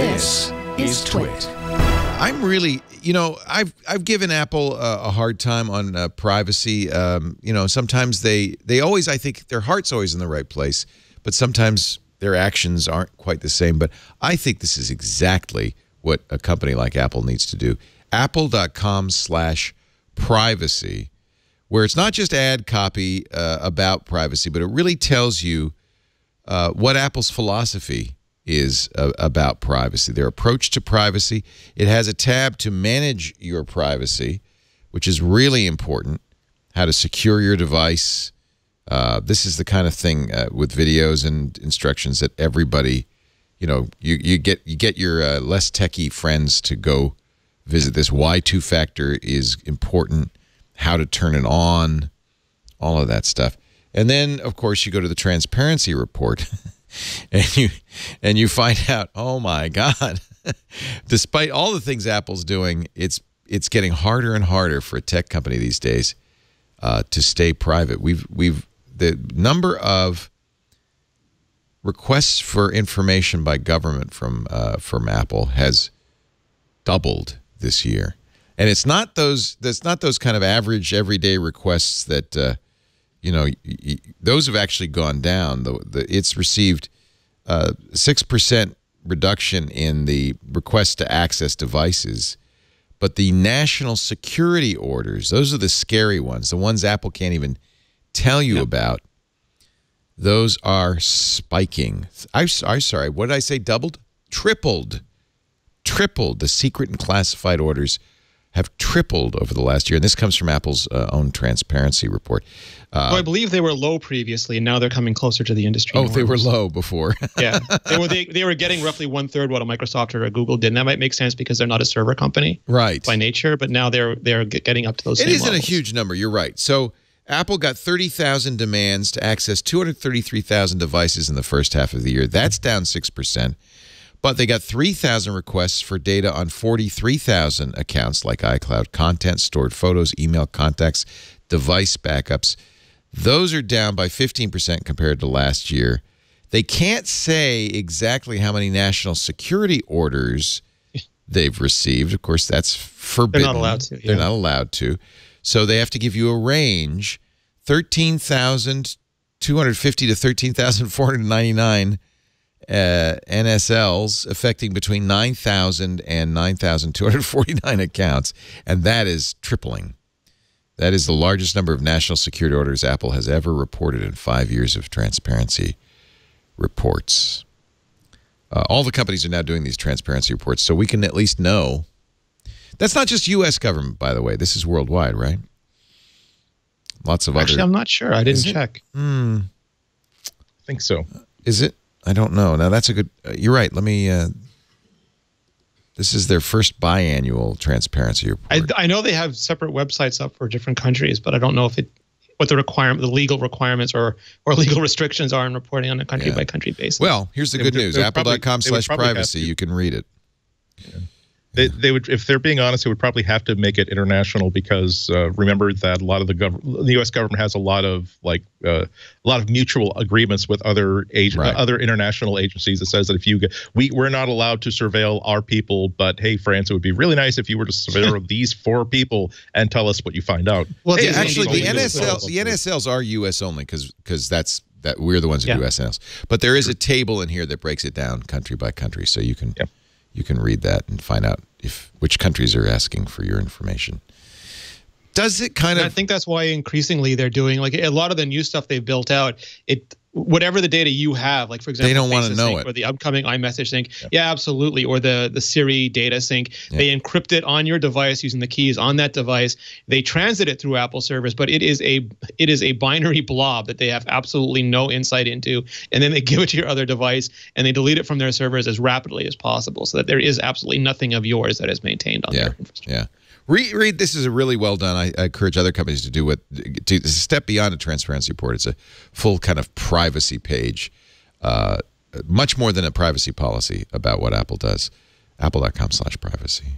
This is TWiT. I'm really, I've given Apple a hard time on privacy. Sometimes they always, I think their heart's always in the right place, but sometimes their actions aren't quite the same. But I think this is exactly what a company like Apple needs to do. Apple.com/privacy, where it's not just ad copy about privacy, but it really tells you what Apple's philosophy is about privacy, their approach to privacy. It has a tab to manage your privacy, which is really important, how to secure your device. This is the kind of thing with videos and instructions that everybody, you get your less techie friends to go visit this. Why two-factor is important, how to turn it on, all of that stuff. And then, of course, you go to the transparency report. And you find out, oh my God, despite all the things Apple's doing, it's getting harder and harder for a tech company these days to stay private. The number of requests for information by government from Apple has doubled this year, and it's not those kind of average everyday requests that. Those have actually gone down. It's received 6% reduction in the request to access devices, but the national security orders, those are the scary ones, the ones Apple can't even tell you about. Those are spiking. I'm sorry, what did I say? Doubled? Tripled. Tripled. The secret and classified orders have tripled over the last year. And this comes from Apple's own transparency report. Well, I believe they were low previously, and now they're coming closer to the industry norms. They were low before. Yeah. They were getting roughly 1/3 what a Microsoft or a Google did. And that might make sense because they're not a server company by nature, but now they're getting up to those same levels. It isn't a huge number. You're right. So Apple got 30,000 demands to access 233,000 devices in the first half of the year. That's down 6%. But they got 3,000 requests for data on 43,000 accounts like iCloud, content, stored photos, email contacts, device backups. Those are down by 15% compared to last year. They can't say exactly how many national security orders they've received. Of course, that's forbidden. They're not allowed to. Yeah. They're not allowed to. So they have to give you a range, 13,250 to 13,499 NSLs affecting between 9,000 and 9,249 accounts, and that is tripling. That is the largest number of national security orders Apple has ever reported in 5 years of transparency reports. All the companies are now doing these transparency reports, so we can at least know. That's not just U.S. government, by the way. This is worldwide, right? Lots of Actually, I'm not sure. I didn't check. I think so. Is it? I don't know. Now, that's a good... you're right. Let me... this is their first biannual transparency report. I know they have separate websites up for different countries, but I don't know if what the legal requirements or legal restrictions are in reporting on a country-by-country basis. Well, here's the good news. Apple.com/privacy. You can read it. Yeah. They would, if they're being honest, they would probably have to make it international because remember that a lot of the U.S. government has a lot of mutual agreements with other international agencies that says that if we're not allowed to surveil our people, but hey, France, it would be really nice if you were to surveil these 4 people and tell us what you find out. Well, actually, the NSLs are U.S. only because we're the ones who do SNLs. But there is a table in here that breaks it down country by country, so you can. You can read that and find out which countries are asking for your information. Does it kind of... I think that's why increasingly they're doing, like, a lot of the new stuff they've built out, whatever the data you have, like, for example, they don't want to know it. Or the upcoming iMessage sync. Yeah, absolutely. Or the Siri data sync. Yeah. They encrypt it on your device using the keys on that device. They transit it through Apple servers, but it is a binary blob that they have absolutely no insight into. And then they give it to your other device and they delete it from their servers as rapidly as possible so that there is absolutely nothing of yours that is maintained on their infrastructure. Yeah. Read. This is a really well done. I encourage other companies to do to step beyond a transparency report. It's a full kind of privacy page, much more than a privacy policy about what Apple does. Apple.com/privacy.